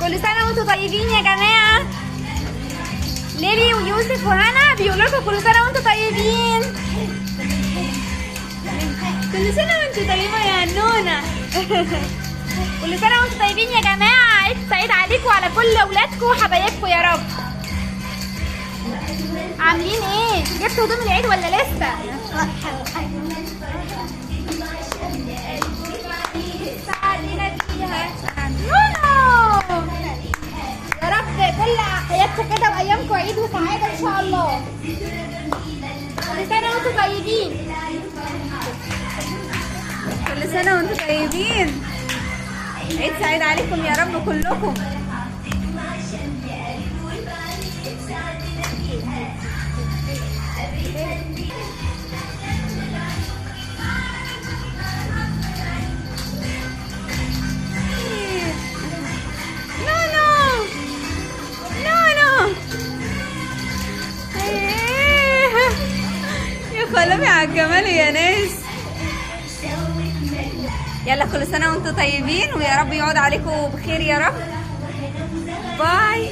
كل سنة وانتم طيبين يا جماعة. ليلي ويوسف وهنا بيقولوا لكم كل سنة وانتم طيبين. كل سنة وانتم طيبة يا نونا. كل سنة وانتم طيبين يا جماعة. عيد سعيد عليكم وعلى كل اولادكم وحبايبكم يا رب. عاملين ايه؟ جبتوا هدوم العيد ولا لسه؟ يا رب كل حياتكم كده وايامكم عيد وسعاده ان شاء الله. كل سنه وانتم طيبين. كل سنه وانتم طيبين. عيد سعيد عليكم يا رب كلكم. خلامي على الجمال يا ناس. يلا كل سنة وانتم طيبين ويا رب يعود عليكم بخير يا رب. باي.